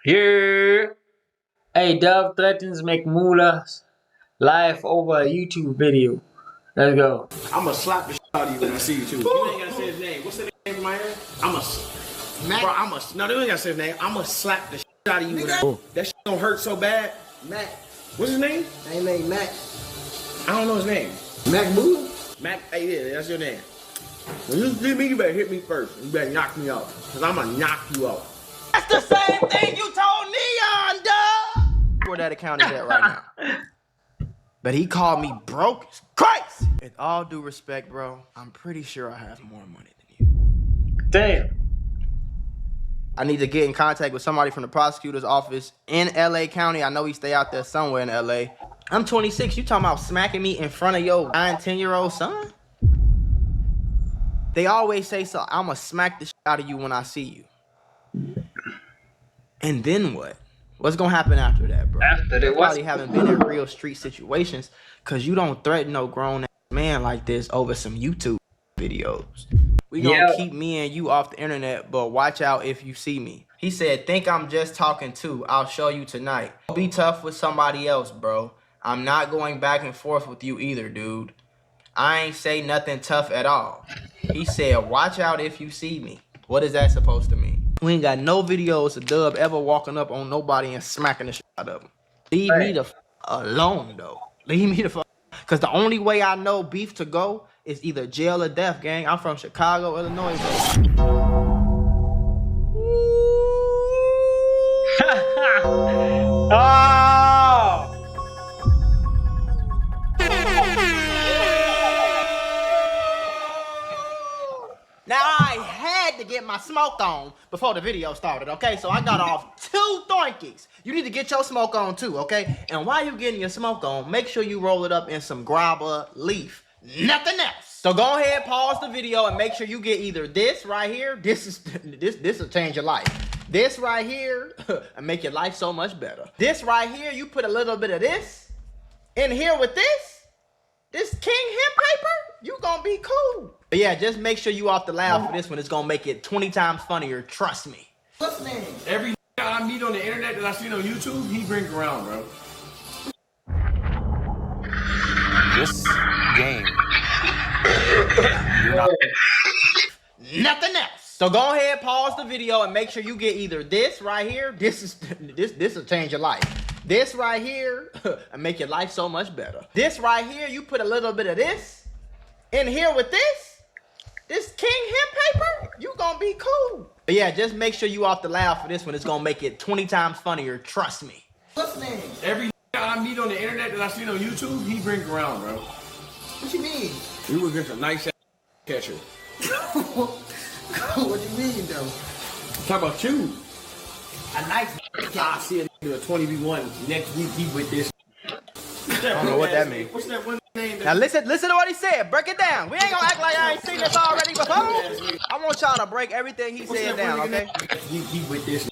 Here, hey, Dove threatens Mac Mula live over a YouTube video. Let's go. I'ma slap the shit out of you when I see you too. You ain't gotta say his name. What's the name of my hair? Mac. Bro, no, they ain't gotta say his name. I'ma slap the shit out of you. That shit don't hurt so bad. Mac. What's his name? Ain't name Mac. I don't know his name. Mac Mula? Mac, hey, yeah, that's your name. When you leave me, you better hit me first. You better knock me out. Cause I'ma knock you out. That's the same thing you told Neon, dog. Where that account is at right now. But he called me broke as Christ. With all due respect, bro, I'm pretty sure I have more money than you. Damn. I need to get in contact with somebody from the prosecutor's office in LA County. I know he stay out there somewhere in LA. I'm 26. You talking about smacking me in front of your 9, 10-year-old son? They always say so. I'ma smack the shit out of you when I see you. And then what? What's gonna happen after that, bro? After that, you probably haven't been in real street situations because you don't threaten no grown man like this over some YouTube videos. We gonna keep me and you off the internet, but watch out if you see me. He said, think I'm just talking too. I'll show you tonight. Be tough with somebody else, bro. I'm not going back and forth with you either, dude. I ain't say nothing tough at all. He said, watch out if you see me. What is that supposed to mean? We ain't got no videos of Dub ever walking up on nobody and smacking the shit out of him. Leave me the alone, though. Leave me the because the only way I know beef to go is either jail or death, gang. I'm from Chicago, Illinois, bro. Oh! Now, I had to get my smoke on before the video started, okay? So I got off 2 doinkies. You need to get your smoke on too, okay? And while you getting your smoke on, make sure you roll it up in some grabber leaf. Nothing else. So go ahead, pause the video, and make sure you get either this right here. This will change your life. This right here and make your life so much better. This right here, you put a little bit of this in here with this king hemp paper, you gonna be cool. But yeah, just make sure you off the loud for this one. It's gonna make it 20 times funnier, trust me. What's his name? Every I meet on the internet that I seen on YouTube, he brings around, bro. This game. You're not. Nothing else. So go ahead, pause the video, and make sure you get either this right here. This will change your life. This right here and make your life so much better. This right here, you put a little bit of this in here with this king hemp paper, you gonna be cool. But yeah, just make sure you off the loud for this one. It's gonna make it 20 times funnier, trust me. What's his name? Every I meet on the internet that I seen on YouTube, he brings around, bro. What you mean? We was against a nice ass catcher. What you mean, though? Talk about you. A nice I see a nigga a 20v1 next week. He with this. I don't know what that means. What's that one name? Now listen to what he said. Break it down. We ain't gonna act like I ain't seen this already before. I want y'all to break everything he said down, okay? He with this.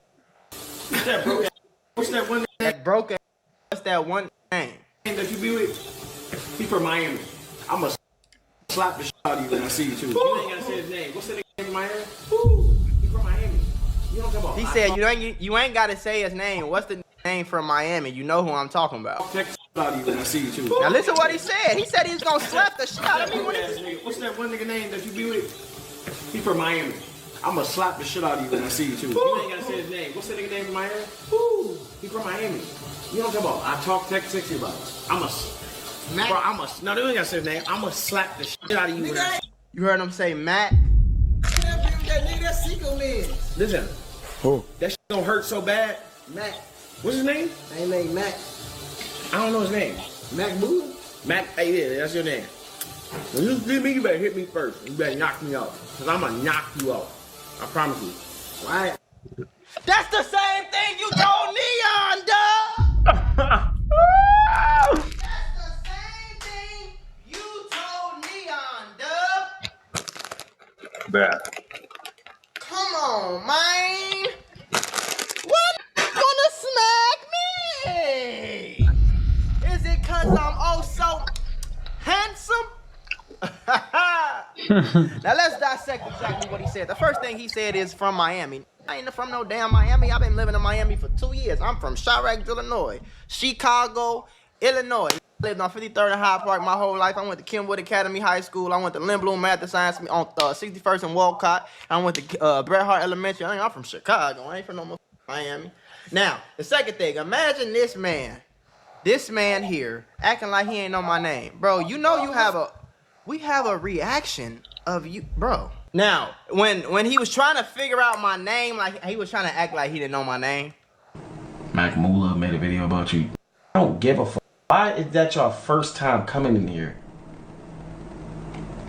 What's that broke? What's that one name That broke. What's that one name? that you be with? He from Miami. I'ma slap the shit out of you when I see you too. You ain't gotta say his name. What's that name in Miami? He from Miami. You don't come on. He said you ain't gotta say his name. What's the name from Miami? You know who I'm talking about. Check the shit out of you when I see you too. Now listen to what he said. He said he was gonna slap the shit out of me when he... What's that one nigga name that you be with? He from Miami. I'ma slap the shit out of you when I see you too. You ain't gotta say his name. What's that nigga name in Miami? He from Miami. You don't come on. I talk sexy about it. Mac. Bro, no, they ain't gotta say his name. I'ma slap the shit out of you. You heard him say Mac? That nigga, that's Seco Man. Listen. Who? That shit don't hurt so bad. Mac. What's his name? Ain't name Mac. I don't know his name. Mac Mula? Mac, hey, yeah, that's your name. When you leave me, you better hit me first. You better knock me out. Cause I'ma knock you out. I promise you. Why? That's the same thing you told Neon, dog! That's the same thing you told Neon, dub. Bruh. Come on, man. What gonna smack me? Is it cause I'm oh so handsome? Now let's dissect exactly what he said. The first thing he said is from Miami. I ain't from no damn Miami. I've been living in Miami for 2 years. I'm from Chirac, Illinois. Chicago, Illinois. I lived on 53rd and Hyde Park my whole life. I went to Kenwood Academy High School. I went to Lynn Bloom Math and Science on 61st and Walcott. I went to Bret Hart Elementary. I'm from Chicago. I ain't from no Miami. Now, the second thing, imagine this man here acting like he ain't know my name. Bro, you know we have a reaction of you, bro. Now, when he was trying to figure out my name, like he was trying to act like he didn't know my name. Mac Mula made a video about you. I don't give a fuck. Why is that your first time coming in here?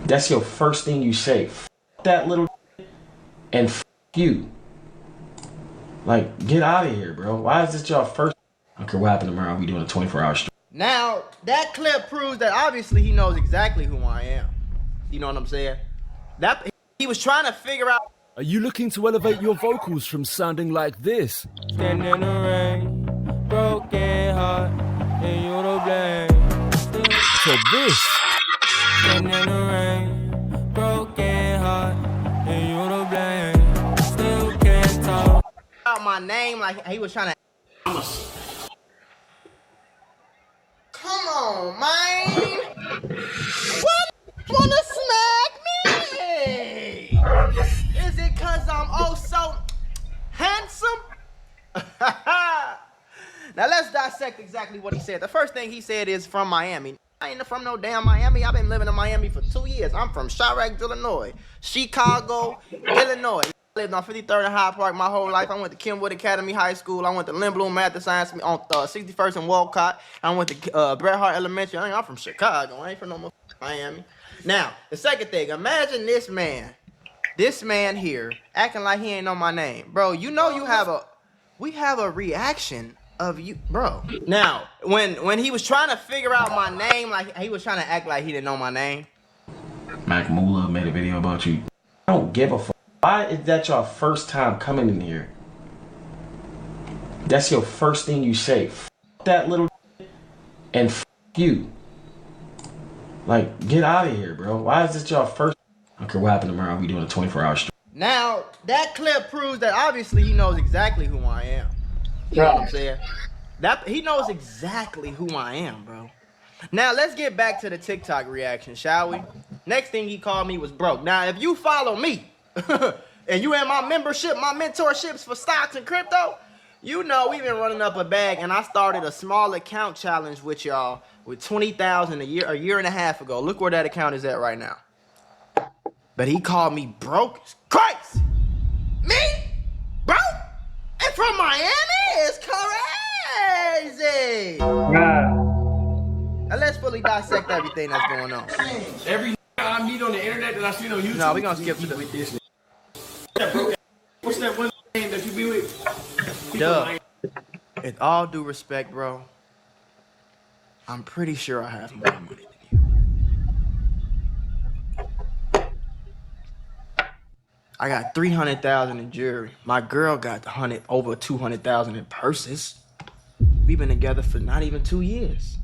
That's your first thing you say. F that little and f you. Like, get out of here, bro. Why is this your first? I don't care what happened tomorrow. We doing a 24-hour stream. Now, that clip proves that obviously he knows exactly who I am. You know what I'm saying? That he was trying to figure out. Are you looking to elevate your vocals from sounding like this? Stand in the rain, broken heart, and you to blame. To this? Stand in the rain, broken heart, and you to blame. Still can't talk out my name like he was trying to. Come on, man. What? Wanna smack me? Is it cause I'm oh so handsome? Now let's dissect exactly what he said. The first thing he said is from Miami. I ain't from no damn Miami. I've been living in Miami for 2 years. I'm from Chirac, Illinois. Chicago, Illinois. I lived on 53rd and Hyde Park my whole life. I went to Kenwood Academy High School. I went to Lynn Bloom Math and Science on 61st and Walcott. I went to Bret Hart Elementary. I'm from Chicago. I ain't from no Miami. Now, the second thing, imagine this man here acting like he ain't know my name. Bro, you know we have a reaction of you, bro. Now, when he was trying to figure out my name, like he was trying to act like he didn't know my name. Mac Mula made a video about you. I don't give a fuck. Why is that your first time coming in here? That's your first thing you say. F that little and f you. Like, get out of here, bro. Why is this your first? I don't care what happened tomorrow. We doing a 24-hour stream. Now, that clip proves that obviously he knows exactly who I am. You know what I'm saying? That he knows exactly who I am, bro. Now, let's get back to the TikTok reaction, shall we? Next thing he called me was broke. Now, if you follow me, and you in my membership, my mentorships for stocks and crypto, you know we've been running up a bag, and I started a small account challenge with y'all with 20,000 a year and a half ago. Look where that account is at right now. But he called me broke as Christ. Me? Broke? And from Miami? It's crazy. Now let's fully dissect everything that's going on. Every I meet on the internet that I see on YouTube. No, we're gonna skip to with this. What's that one name that you be with? Duh. With all due respect, bro, I'm pretty sure I have more money than you. I got 300,000 in jewelry. My girl got over 200,000 in purses. We've been together for not even 2 years.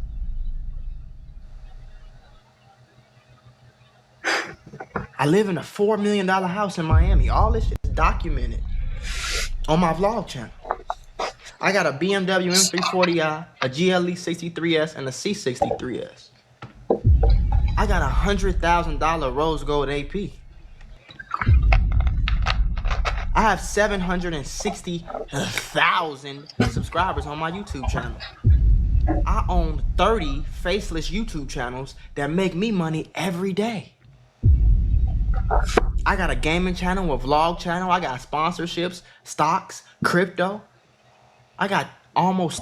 I live in a $4 million house in Miami. All this shit is documented on my vlog channel. I got a BMW M340i, a GLE 63S, and a C63S. I got a $100,000 rose gold AP. I have 760,000 subscribers on my YouTube channel. I own 30 faceless YouTube channels that make me money every day. I got a gaming channel, a vlog channel. I got sponsorships, stocks, crypto. I got almost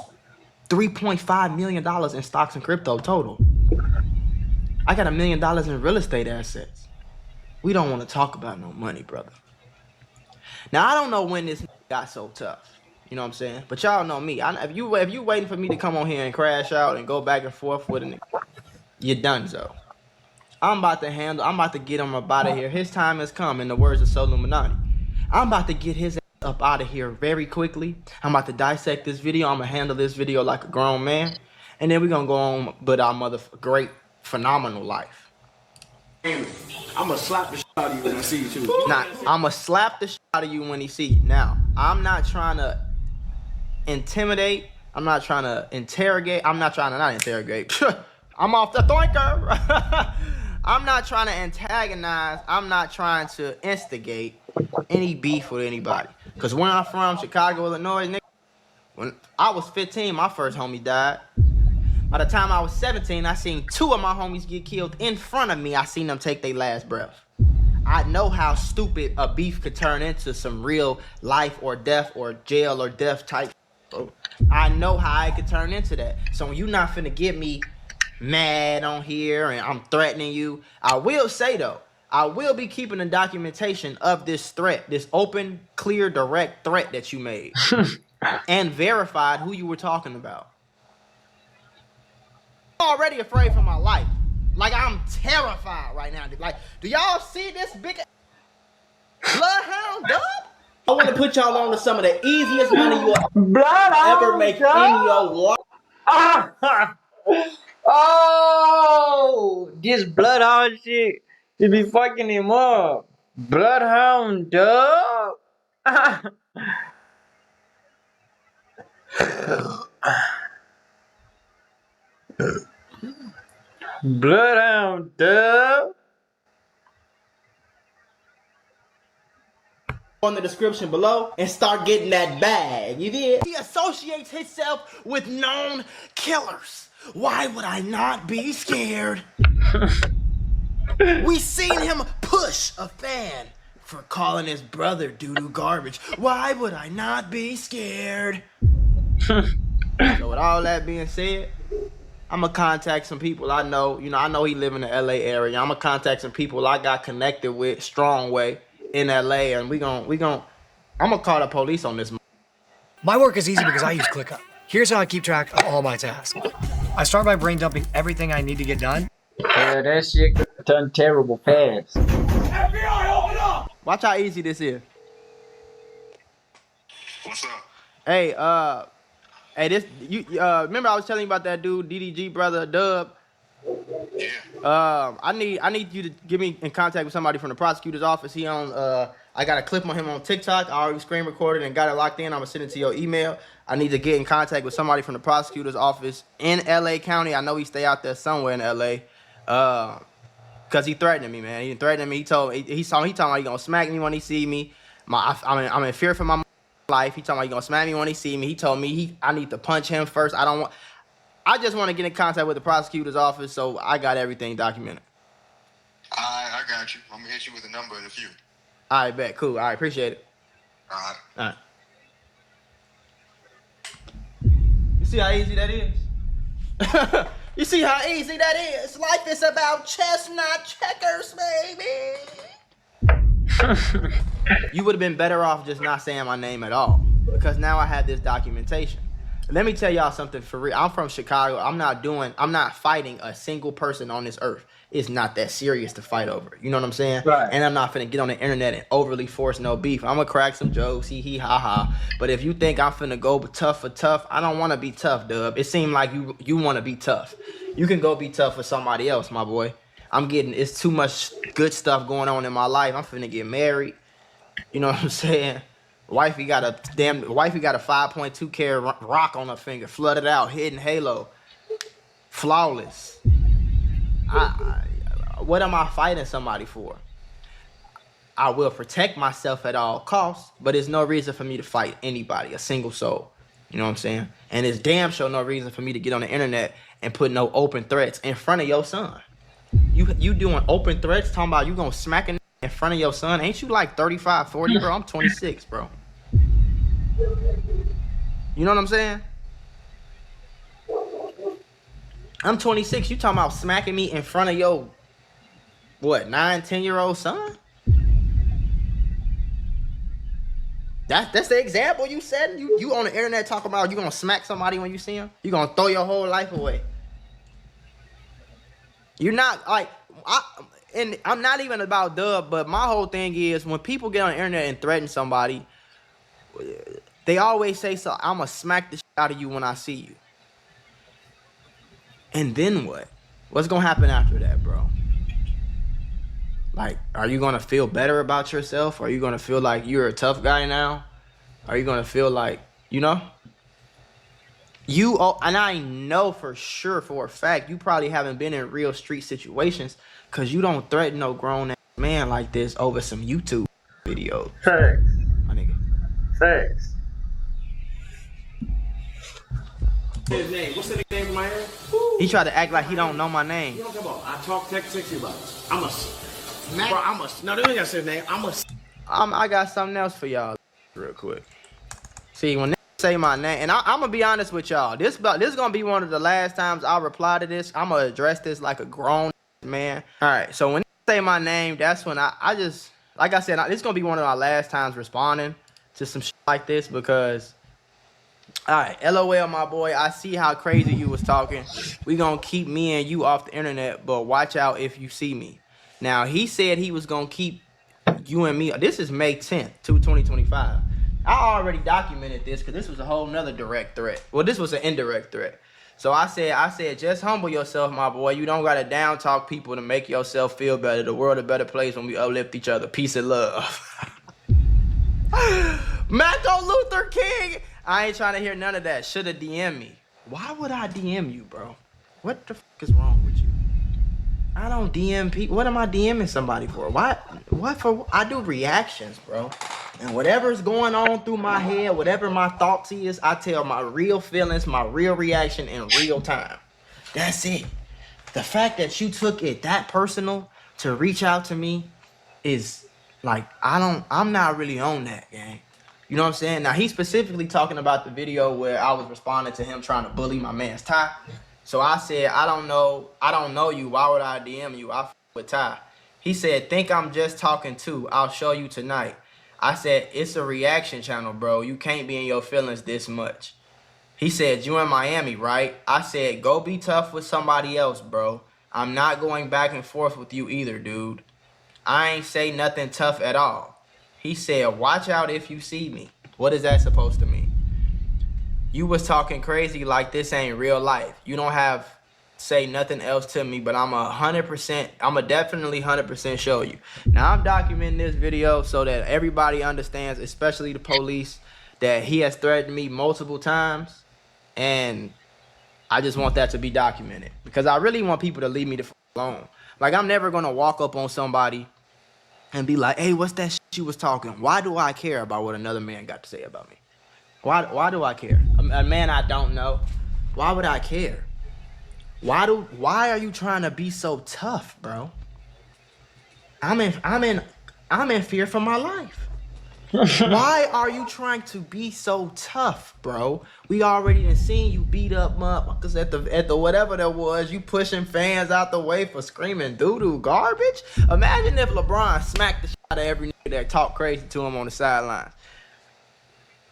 $3.5 million in stocks and crypto total. I got $1 million in real estate assets. We don't want to talk about no money, brother. Now, I don't know when this got so tough. You know what I'm saying? But y'all know me. If you waiting for me to come on here and crash out and go back and forth with a nigga, you're done, so. I'm about to get him up out of here. His time has come, in the words of Illuminati. I'm about to get his ass up out of here very quickly. I'm about to dissect this video. I'm going to handle this video like a grown man. And then we're going to go on with our great, phenomenal life. I'm going to slap the shit out of you when I see you, too. Nah, I'm going to slap the shit out of you when he see you. Now, I'm not trying to intimidate. I'm not trying to interrogate. I'm not trying to not interrogate. I'm off the thunker. I'm not trying to antagonize. I'm not trying to instigate any beef with anybody. Because where I'm from, Chicago, Illinois, nigga, when I was 15, my first homie died. By the time I was 17, I seen 2 of my homies get killed in front of me. I seen them take their last breath. I know how stupid a beef could turn into some real life or death or jail or death type. I know how it could turn into that. So when you not finna get me mad on here and I'm threatening you, I will say though, I will be keeping the documentation of this threat, this open, clear, direct threat that you made and verified who you were talking about. I'm already afraid for my life. Like, I'm terrified right now. Like, do y'all see this big bloodhound dub? I want to put y'all on to some of the easiest money you'll ever make in your life. Oh, this bloodhound shit, it be fucking him up. Bloodhound dub. Bloodhound dub. On the description below and start getting that bag. You did? He associates himself with known killers. Why would I not be scared? We seen him push a fan for calling his brother doo-doo garbage. Why would I not be scared? So with all that being said, I'm gonna contact some people I know. You know, I know he live in the LA area. I'm gonna contact some people I got connected with strong way in LA, and I'm gonna call the police on this. My work is easy because I use ClickUp. Here's how I keep track of all my tasks. I start by brain dumping everything I need to get done. Yeah, that shit could turn terrible fast. FBI, open up! Watch how easy this is. What's up? Hey, this you remember I was telling you about that dude, DDG brother Dub? Yeah. I need you to get me in contact with somebody from the prosecutor's office. He on I got a clip on him on TikTok. I already screen recorded and got it locked in. I'm gonna send it to your email. I need to get in contact with somebody from the prosecutor's office in LA County. I know he stay out there somewhere in LA. Cause he threatening me, man. He threatening me. He talking about he gonna smack me when he see me. I'm in fear for my life. He talking about he gonna smack me when he see me. He told me I need to punch him first. I just want to get in contact with the prosecutor's office, so I got everything documented. I got you. I'm gonna hit you with a number in a few. All right, bet. Cool. All right, appreciate it. All right. All right. You see how easy that is? You see how easy that is? Life is about chestnut checkers, baby. You would have been better off just not saying my name at all, because now I have this documentation. Let me tell y'all something for real. I'm from Chicago. I'm not fighting a single person on this earth. It's not that serious to fight over. You know what I'm saying? Right. And I'm not finna get on the internet and overly force no beef. I'm gonna crack some jokes, hee hee ha ha. But if you think I'm finna go tough for tough, I don't wanna be tough, Dub. It seemed like you wanna be tough. You can go be tough for somebody else, my boy. It's too much good stuff going on in my life. I'm finna get married. You know what I'm saying? Wifey got a 5.2 carat rock on her finger, flooded out, hidden halo, flawless. What am I fighting somebody for? I will protect myself at all costs, but there's no reason for me to fight anybody, a single soul. You know what I'm saying? And it's damn sure no reason for me to get on the internet and put no open threats in front of your son. You doing open threats, talking about you gonna smack a in front of your son? Ain't you like 35, 40, bro? I'm 26, bro. You know what I'm saying? I'm 26. You talking about smacking me in front of your, what, 9, 10-year-old son? That's the example you said? You on the internet talking about you gonna smack somebody when you see him? You gonna throw your whole life away? You're not, like, and I'm not even about Dub, but my whole thing is when people get on the internet and threaten somebody, they always say, so I'm gonna smack the shit out of you when I see you. And then what? What's gonna happen after that, bro? Like, are you gonna feel better about yourself? Are you gonna feel like you're a tough guy now? Are you gonna feel like, you know? And I know for sure, for a fact, you probably haven't been in real street situations because you don't threaten no grown ass man like this over some YouTube videos. Facts. My nigga. Facts. His name. What's the name of my hair? He tried to act like he don't know my name. You don't talk about. I talk text you about it. I'm a. Mac. Bro, I'm a. No, they ain't gotta say his name. I'm a. I got something else for y'all real quick. See, when they say my name, and I'm gonna be honest with y'all, this is gonna be one of the last times I reply to this. I'm gonna address this like a grown man. All right, so when they say my name, that's when I just, like I said, this is gonna be one of my last times responding to some shit like this because, all right, LOL, my boy, I see how crazy you was talking. We gonna keep me and you off the internet, but watch out if you see me. Now, he said he was gonna keep you and me. This is May 10th, 2025. I already documented this because this was a whole nother direct threat. Well, this was an indirect threat. So I said, just humble yourself, my boy. You don't gotta down talk people to make yourself feel better. The world a better place when we uplift each other. Peace and love. Martin Luther King. I ain't trying to hear none of that. Shoulda DM me. Why would I DM you, bro? What the fuck is wrong with you? I don't DM people. What am I DMing somebody for? What for? I do reactions, bro. And whatever's going on through my head, whatever my thoughts is, I tell my real feelings, my real reaction in real time. That's it. The fact that you took it that personal to reach out to me is like, I'm not really on that, gang. You know what I'm saying? Now, he's specifically talking about the video where I was responding to him trying to bully my man's Ty. So I said, I don't know you. Why would I DM you? I f with Ty. He said, think I'm just talking too. I'll show you tonight. I said, it's a reaction channel, bro. You can't be in your feelings this much. He said, you in Miami, right? I said, go be tough with somebody else, bro. I'm not going back and forth with you either, dude. I ain't say nothing tough at all. He said, watch out if you see me. What is that supposed to mean? You was talking crazy like this ain't real life. You don't have say nothing else to me, but I'm definitely 100% show you. Now I'm documenting this video so that everybody understands, especially the police, that he has threatened me multiple times, and I just want that to be documented because I really want people to leave me the f alone. Like, I'm never gonna walk up on somebody and be like, hey, what's that shit you was talking? Why do I care about what another man got to say about me? Why do I care? A man I don't know. Why would I care? Why are you trying to be so tough, bro? I'm in fear for my life. Why are you trying to be so tough, bro? We already done seen you beat up motherfuckers at the whatever that was. You pushing fans out the way for screaming doo-doo garbage. Imagine if LeBron smacked the shit out of every nigga that talked crazy to him on the sidelines.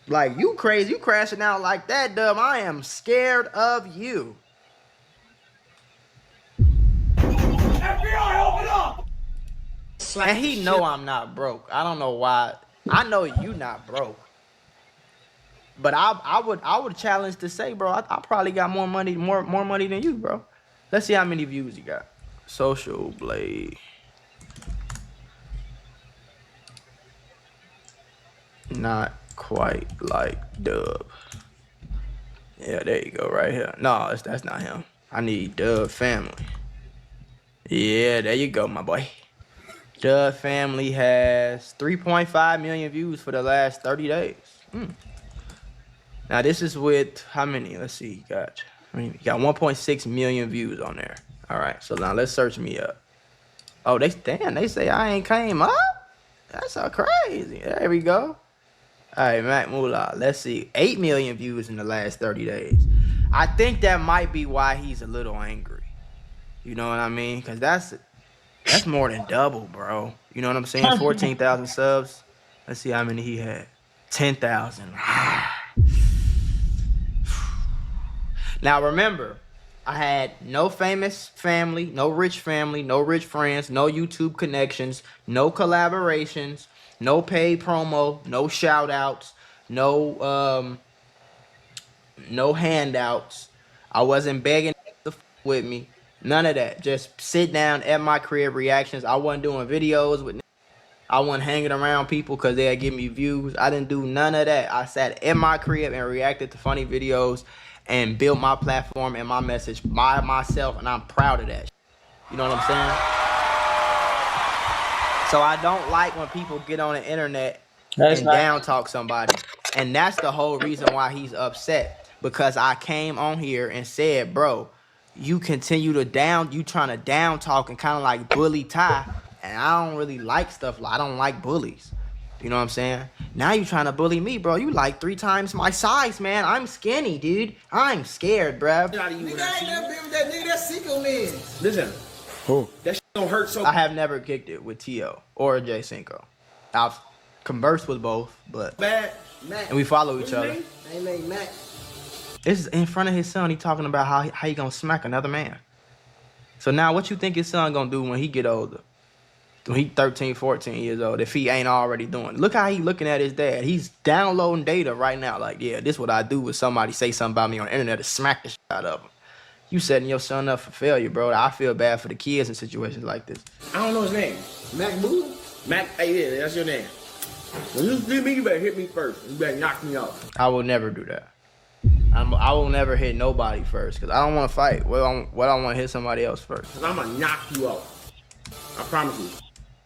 Like, you crazy, you crashing out like that, Dub. I am scared of you. FBI, open up! And he know I'm not broke. I don't know why. I know you not broke. But I would challenge to say, bro, I probably got more money than you, bro. Let's see how many views you got. Social Blade. Not quite like Dub. Yeah, there you go, right here. No, that's not him. I need Dub Family. Yeah, there you go, my boy. Dub Family has 3.5 million views for the last 30 days. Now, this is with how many? Let's see. You got 1.6 million views on there. All right, so now let's search me up. Oh, they say I ain't came up? That's so crazy. There we go. All right, Mac Mula. Let's see. 8 million views in the last 30 days. I think that might be why he's a little angry. You know what I mean? Because that's more than double, bro. You know what I'm saying? 14,000 subs. Let's see how many he had. 10,000. Now, remember, I had no famous family, no rich friends, no YouTube connections, no collaborations, no paid promo, no shout outs, no handouts. I wasn't begging to f with me. None of that. Just sit down at my crib reactions. I wasn't doing videos with I wasn't hanging around people because they'd give me views. I didn't do none of that. I sat in my crib and reacted to funny videos and built my platform and my message by myself, and I'm proud of that. You know what I'm saying? So I don't like when people get on the internet and down talk somebody. And that's the whole reason why he's upset. Because I came on here and said, bro, you continue to you trying to down talk and kind of like bully Ty. And I don't really like stuff like, I don't like bullies. You know what I'm saying? Now you trying to bully me, bro. You like 3 times my size, man. I'm skinny, dude. I'm scared, bruh. Nigga, I ain't never been with that nigga. That's Seco man. Listen. Who? That shit don't hurt so. I have never kicked it with T.O. or J Cinco. I've conversed with both, but bad. Mac. and we follow each other. I ain't named Mac. This is in front of his son. He talking about how he gonna smack another man. So now what you think his son gonna do when he get older? When he 13, 14 years old, if he ain't already doing. Look how he looking at his dad. He's downloading data right now. Like, yeah, this what I do when somebody say something about me on the internet to smack the shit out of him. You setting your son up for failure, bro. I feel bad for the kids in situations like this. I don't know his name. Mac Mula? Mac, hey, yeah, that's your name. When you hit me, you better hit me first. You better knock me out. I will never do that. I will never hit nobody first because I don't want to fight. What I want to hit somebody else first. Cause I'm gonna knock you out. I promise you.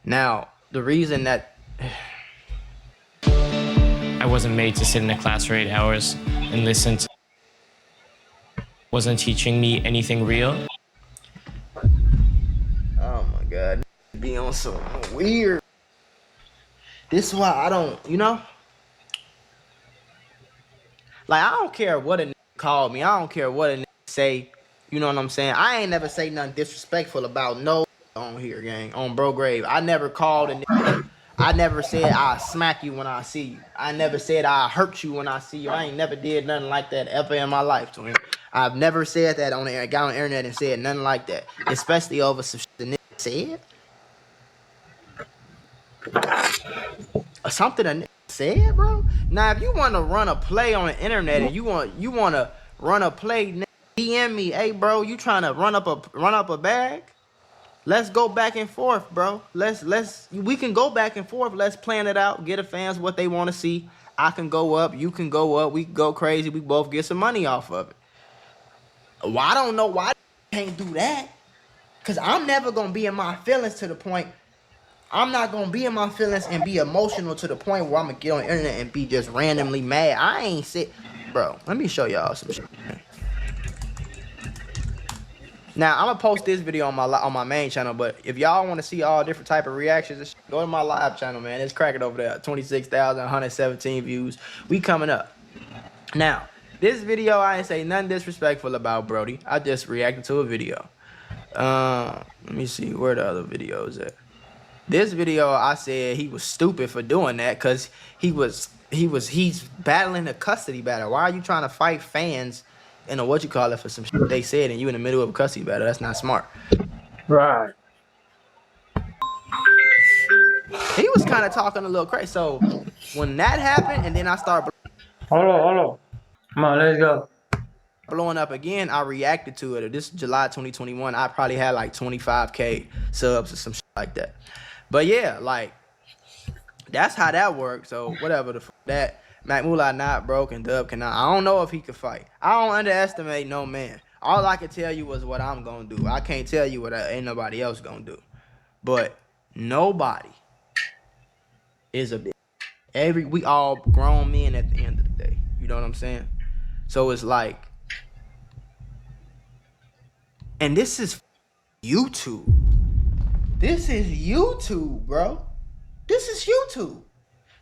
Now, the reason that I wasn't made to sit in a class for 8 hours and listen to wasn't teaching me anything real. oh my God, be on some weird. This is why I don't, like I don't care what a nigga call me. I don't care what a nigga say. You know what I'm saying? I ain't never say nothing disrespectful about no on here, gang. On bro grave. I never called a nigga. I never said I smack you when I see you. I never said I hurt you when I see you. I ain't never did nothing like that ever in my life to him. I've never said that on the got on the internet and said nothing like that. Especially over some shit the nigga said. Or something a nigga said, bro. Now if you want to run a play on the internet and you want to run a play, DM me, hey bro, you trying to run up a bag? Let's go back and forth, bro. We can go back and forth. Let's plan it out. Get the fans what they want to see. I can go up. You can go up. We can go crazy. We both get some money off of it. Well, I don't know why I can't do that. Because I'm never going to be in my feelings to the point. I'm not going to be in my feelings and be emotional to the point where I'm going to get on the internet and be just randomly mad. I ain't sit. Bro, let me show y'all some shit. Now, I'm going to post this video on my main channel, but if y'all want to see all different type of reactions and shit, go to my live channel, man. It's cracking over there. 26,117 views. We coming up. Now, this video, I ain't say nothing disrespectful about Brody. I just reacted to a video. Let me see where the other videos at. This video, I said he was stupid for doing that because he's battling a custody battle. Why are you trying to fight fans in a for some shit they said and you in the middle of a custody battle? That's not smart. Right. He was kind of talking a little crazy. So when that happened and then I started Hold on. Come on, let's go. blowing up again, I reacted to it. This is July 2021. I probably had like 25K subs or some shit like that. But yeah, like that's how that works. So whatever the that Mac Mula not broken, Dub cannot. I don't know if he could fight. I don't underestimate no man. All I can tell you was what I'm gonna do. I can't tell you what ain't nobody else gonna do. But nobody is a bitch. We all grown men at the end of the day. You know what I'm saying? So it's like, and this is YouTube. This is YouTube, bro. This is YouTube.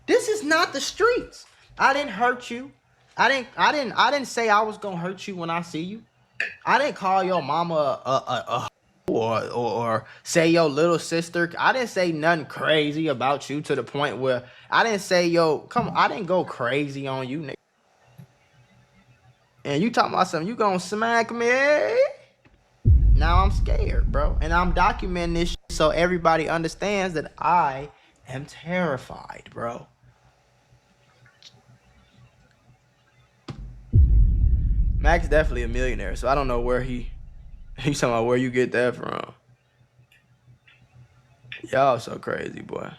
This is not the streets. I didn't hurt you. I didn't say I was gonna hurt you when I see you. I didn't call your mama or say your little sister. I didn't say nothing crazy about you to the point where I didn't say, I didn't go crazy on you, nigga. And you talking about something, you gonna smack me? Now I'm scared, bro. And I'm documenting this shit so everybody understands that I am terrified, bro. Mac's definitely a millionaire, so I don't know where he's talking about where you get that from. Y'all so crazy, boy.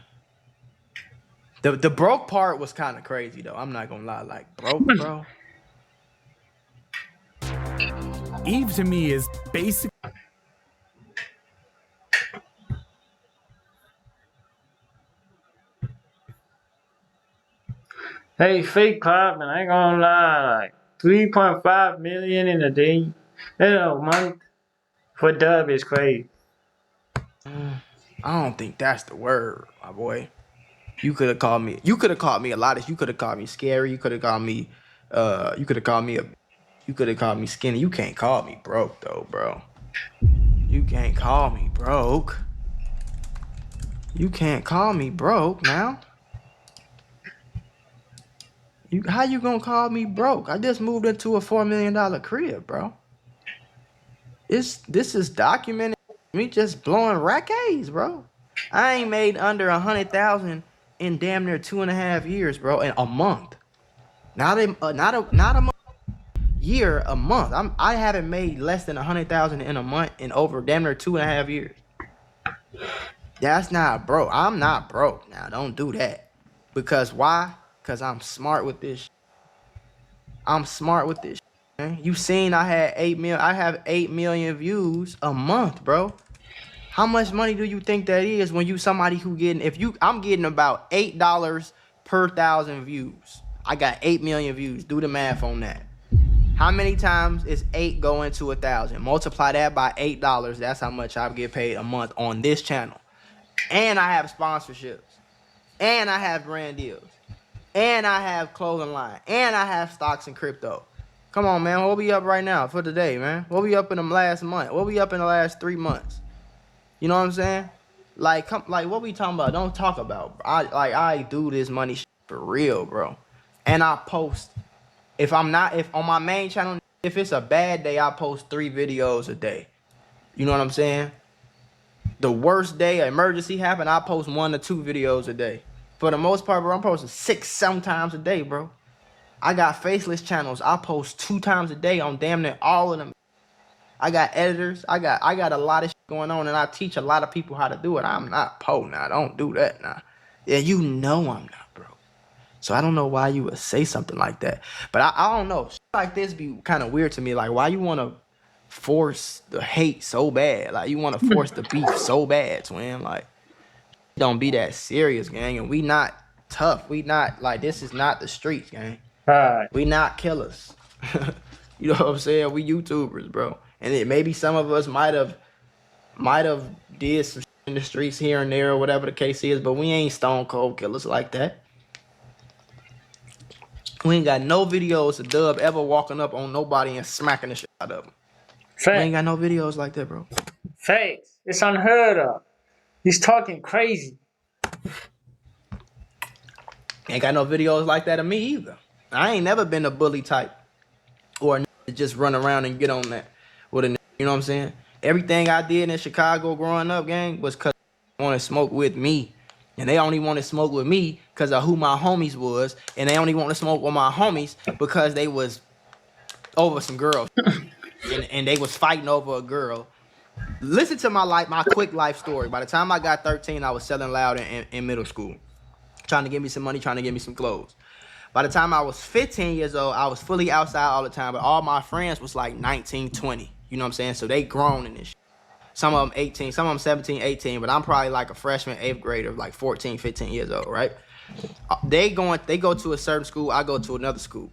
The broke part was kind of crazy though. I'm not gonna lie, like broke, bro. Eve to me is basic. Hey, fake clapping, I ain't gonna lie, like 3.5 million in a day, in a month for dub is crazy. I don't think that's the word, my boy. You could have called me. You could have called me a lot of. You could have called me scary. You could have called me. You could have called me a. You could have called me skinny. You can't call me broke though, bro. You can't call me broke. You can't call me broke now. How you gonna call me broke? I just moved into a $4 million crib, bro. This is documented. Me just blowing rackets, bro. I ain't made under 100,000 in damn near 2.5 years, bro. In a month. Not a month. Year, a month. I haven't made less than 100,000 in a month in over damn near 2.5 years. That's not broke. I'm not broke now. Don't do that. Because why? Because I'm smart with this. I'm smart with this. Man. You seen I had 8 million. I have 8 million views a month, bro. How much money do you think that is when you somebody who getting I'm getting about $8 per 1,000 views. I got 8 million views. Do the math on that. How many times is 8 going to 1,000? Multiply that by $8. That's how much I get paid a month on this channel. And I have sponsorships. And I have brand deals. And I have clothing line. And I have stocks and crypto. Come on, man. What we up right now for today, man? What we up in the last month? What we up in the last 3 months? You know what I'm saying? Like, what we talking about? Don't talk about. I do this money shit for real, bro. And I post. If on my main channel, if it's a bad day, I post 3 videos a day. You know what I'm saying? The worst day, an emergency happened, I post 1 to 2 videos a day. For the most part, bro, I'm posting 6 sometimes a day, bro. I got faceless channels. I post 2 times a day on damn near all of them. I got editors. I got a lot of shit going on, and I teach a lot of people how to do it. I'm not po now. Don't do that now. Yeah, you know I'm not, bro. So I don't know why you would say something like that. But I don't know. Shit like this be kind of weird to me. Like, why you want to force the hate so bad? Like, you want to force the beef so bad, twin. Like, don't be that serious, gang. And we not tough. We not, like, this is not the streets, gang. Right. We not killers. You know what I'm saying? We YouTubers, bro. And maybe some of us might have did some shit in the streets here and there or whatever the case is, but we ain't stone cold killers like that. We ain't got no videos of Dub ever walking up on nobody and smacking the shit out of them. We ain't got no videos like that, bro. Facts. It's unheard of. He's talking crazy. Ain't got no videos like that of me either. I ain't never been a bully type or a just run around and get on that with a, you know what I'm saying? Everything I did in Chicago growing up, gang, was because they wanted to smoke with me. And they only want to smoke with me because of who my homies was. And they only want to smoke with my homies because they was over some girls. and they was fighting over a girl. Listen to my quick life story. By the time I got 13, I was selling loud in middle school. Trying to get me some money, trying to get me some clothes. By the time I was 15 years old, I was fully outside all the time. But all my friends was like 19, 20. You know what I'm saying? So they grown in this shit. Some of them 18, some of them 17, 18, but I'm probably like a freshman, 8th grader, like 14, 15 years old, right? They go to a certain school, I go to another school.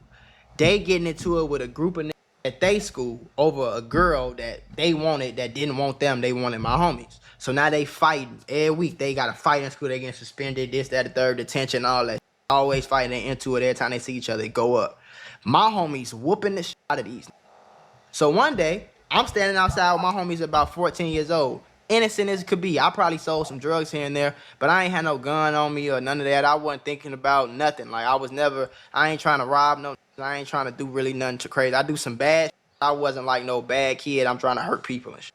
They getting into it with a group of niggas at they school over a girl that they wanted that didn't want them, they wanted my homies. So now they fighting. Every week they got to fight in school, they getting suspended, this, that, the third, detention, all that. Always fighting, they into it, every time they see each other, they go up. My homies whooping the shit out of these. So one day, I'm standing outside with my homies about 14 years old. Innocent as it could be. I probably sold some drugs here and there, but I ain't had no gun on me or none of that. I wasn't thinking about nothing. Like, I ain't trying to rob no, I ain't trying to do really nothing too crazy. I do some bad shit. I wasn't like no bad kid. I'm trying to hurt people and shit.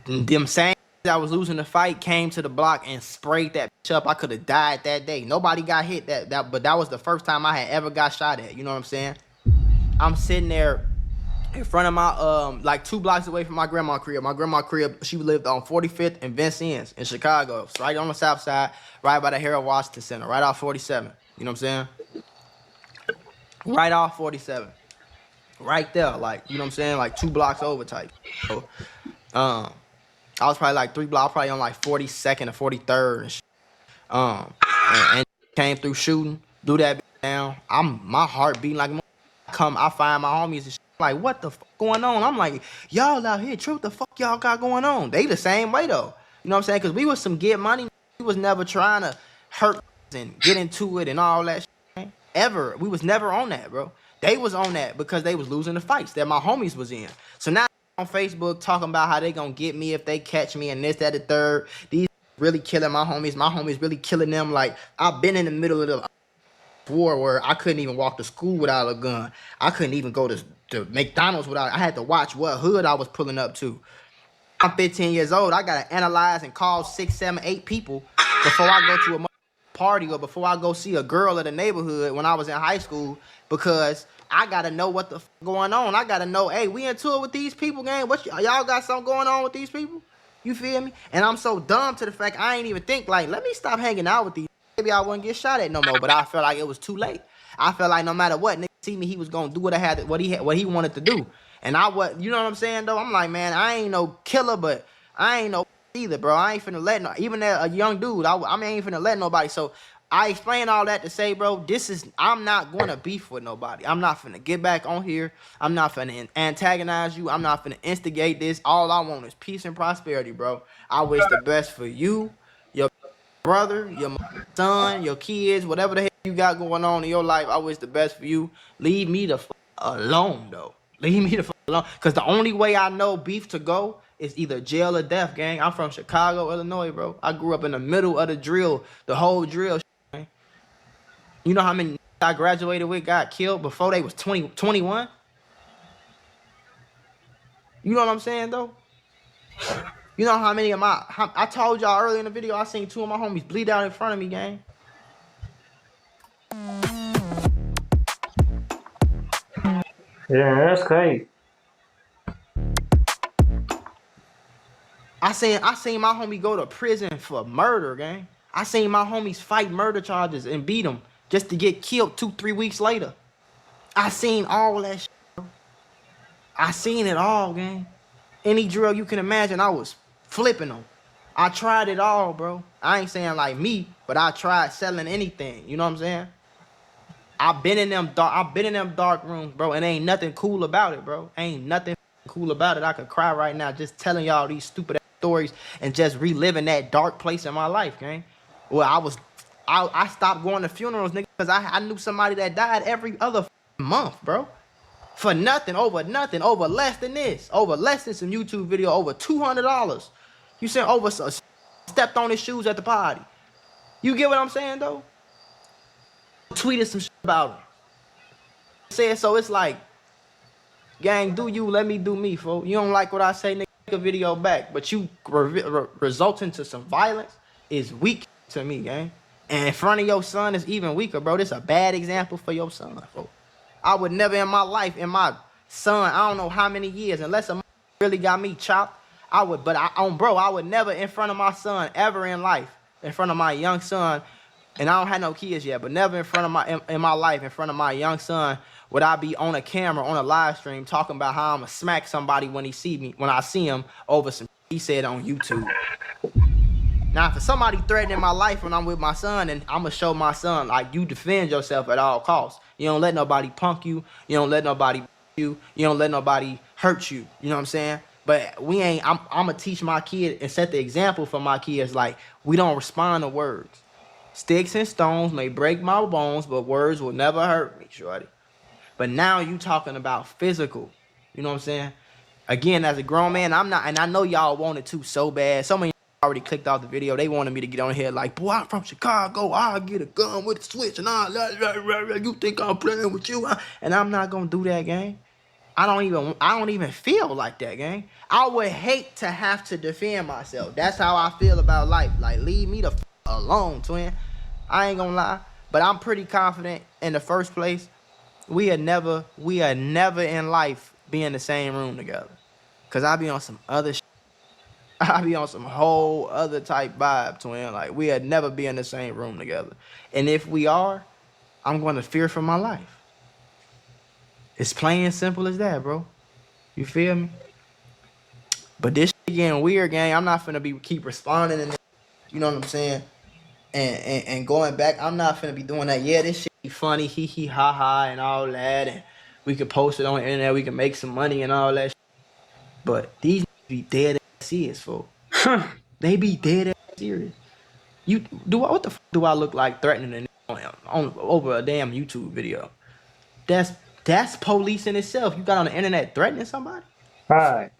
And them same I was losing the fight came to the block and sprayed that bitch up. I could have died that day. Nobody got hit but that was the first time I had ever got shot at. You know what I'm saying? I'm sitting there in front of my like 2 blocks away from my grandma crib. My grandma crib, she lived on 45th and Vincennes in Chicago. It's right on the south side, right by the Harold Washington Center, right off 47. You know what I'm saying? Right off 47. Right there, like, you know what I'm saying? Like 2 blocks over type. So, I was probably like 3 blocks, probably on like 42nd or 43rd and shit. And came through shooting, blew that bitch down. My heart beating like I find my homies and shit. Like, what the fuck going on? I'm like, y'all out here, true, what the fuck y'all got going on? They the same way though. You know what I'm saying? Cause we was some get money. We was never trying to hurt and get into it and all that shit. Ever. We was never on that, bro. They was on that because they was losing the fights that my homies was in. So now on Facebook talking about how they gonna get me if they catch me and this, that, the third. These really killing my homies. My homies really killing them. Like, I've been in the middle of the war where I couldn't even walk to school without a gun. I couldn't even go to McDonald's without. I had to watch what hood I was pulling up to. I'm 15 years old. I gotta analyze and call 6, 7, 8 people before I go to a party or before I go see a girl in the neighborhood when I was in high school, because I gotta know what the going on. I gotta know, hey, we into it with these people, gang. What y'all got something going on with these people? You feel me? And I'm so dumb to the fact I ain't even think like, let me stop hanging out with these. Maybe I wouldn't get shot at no more. But I felt like it was too late. I felt like no matter what, nigga see me, he was gonna do what he wanted to do. And you know what I'm saying though? I'm like, man, I ain't no killer, but I ain't no either, bro. I ain't finna let even a young dude. I ain't finna let nobody. So I explain all that to say, bro, I'm not gonna beef with nobody. I'm not finna get back on here. I'm not finna antagonize you. I'm not finna instigate this. All I want is peace and prosperity, bro. I wish the best for you, your brother, your son, your kids, whatever the hell you got going on in your life. I wish the best for you. Leave me the fuck alone, though. Leave me the fuck alone. Because the only way I know beef to go is either jail or death, gang. I'm from Chicago, Illinois, bro. I grew up in the middle of the drill, the whole drill. You know how many I graduated with got killed before they was 21? You know what I'm saying, though? You know how many of I told y'all earlier in the video, I seen 2 of my homies bleed out in front of me, gang. Yeah, that's crazy. I seen my homie go to prison for murder, gang. I seen my homies fight murder charges and beat them just to get killed 2-3 weeks later. I seen all that shit, bro. I seen it all, gang. Any drug you can imagine, I was flipping them. I tried it all, bro. I ain't saying like me, but I tried selling anything. You know what I'm saying? I've been in them dark rooms, bro, and ain't nothing cool about it, bro. Ain't nothing cool about it. I could cry right now just telling y'all these stupid stories and just reliving that dark place in my life, gang. Well, I stopped going to funerals, nigga, because I knew somebody that died every other month, bro. For nothing, over less than this, over less than some YouTube video, over $200. You said over stepped on his shoes at the party. You get what I'm saying, though? Tweeted some shit about him. Said so. It's like, gang, do you, let me do me, folks. You don't like what I say, nigga, make a video back. But you resulting to some violence is weak to me, gang. And in front of your son is even weaker, bro. This a bad example for your son, folks. I would never in my life, in my son, I don't know how many years, unless a really got me chopped, I would never in front of my son ever in life, in front of my young son, and I don't have no kids yet, but never in front of in my life, in front of my young son, would I be on a camera, on a live stream, talking about how I'm gonna smack somebody when I see him over some he said on YouTube. Now, if somebody threatening my life when I'm with my son, and I'm gonna show my son, like, you defend yourself at all costs. You don't let nobody punk you. You don't let nobody you. You don't let nobody hurt you. You know what I'm saying? But I'm gonna teach my kid and set the example for my kids. Like, we don't respond to words. Sticks and stones may break my bones, but words will never hurt me, shorty. But now you talking about physical. You know what I'm saying? Again, as a grown man, I'm not, and I know y'all wanted to so bad. Some of y'all already clicked off the video. They wanted me to get on here like, boy, I'm from Chicago. I'll get a gun with a switch and all that. You think I'm playing with you? And I'm not gonna do that, gang. I don't even feel like that, gang. I would hate to have to defend myself. That's how I feel about life. Like, leave me the f alone, twin. I ain't gonna lie. But I'm pretty confident in the first place, we are never in life be in the same room together. Cause I be on some other shit. I be on some whole other type vibe, twin. Like we'll never be in the same room together. And if we are, I'm going to fear for my life. It's plain and simple as that, bro. You feel me? But this shit getting weird, gang. I'm not finna keep responding and you know what I'm saying? And going back, I'm not finna be doing that. Yeah, this shit be funny, hee hee ha ha and all that. And we could post it on the internet, we can make some money and all that shit. But these be dead ass serious, folks. They be dead ass serious. What the fuck do I look like threatening on over a damn YouTube video? That's police in itself. You got on the internet threatening somebody? Right.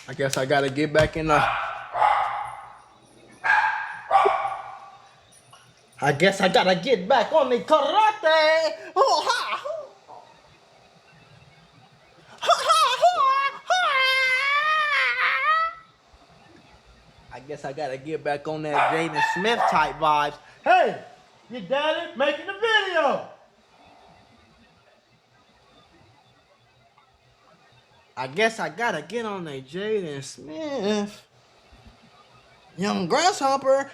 I guess I gotta get back in the. I guess I gotta get back on the karate. Oh, ha. I guess I gotta get back on that Jaden Smith type vibes. Hey, your daddy making a video. I guess I gotta get on that Jaden Smith. Young grasshopper.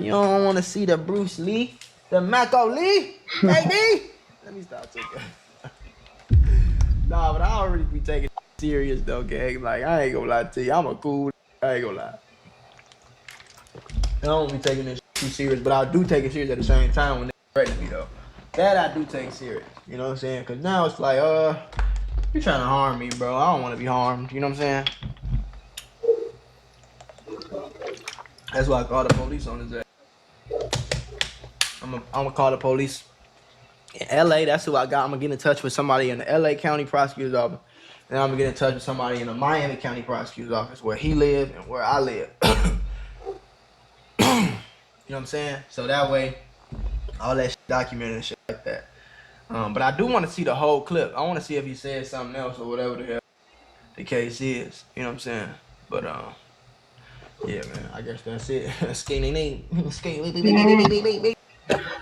You don't wanna see the Bruce Lee, the Mac Lee, baby. Let me stop taking. Nah, but I already be taking it serious though, gang. Like I ain't gonna lie to you, I'm a cool. I ain't gonna lie. I don't be taking this too serious, but I do take it serious at the same time when they threaten me though. That I do take serious. You know what I'm saying? Cause now it's like, you're trying to harm me, bro. I don't want to be harmed. You know what I'm saying? That's why I call the police on his ass. I'm gonna call the police in LA. That's who I got. I'm gonna get in touch with somebody in the LA County Prosecutor's Office. And I'm gonna get in touch with somebody in the Miami County Prosecutor's Office where he lives and where I live. You know what I'm saying? So that way, all that shit documented and shit like that. But I do want to see the whole clip. I want to see if he said something else or whatever the hell the case is. You know what I'm saying? But yeah, man. I guess that's it.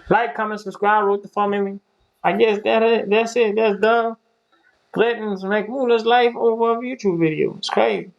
Like, comment, subscribe, wrote the family. I guess that's it. That's done. Threatens Mac Mula's life over a YouTube video. It's crazy.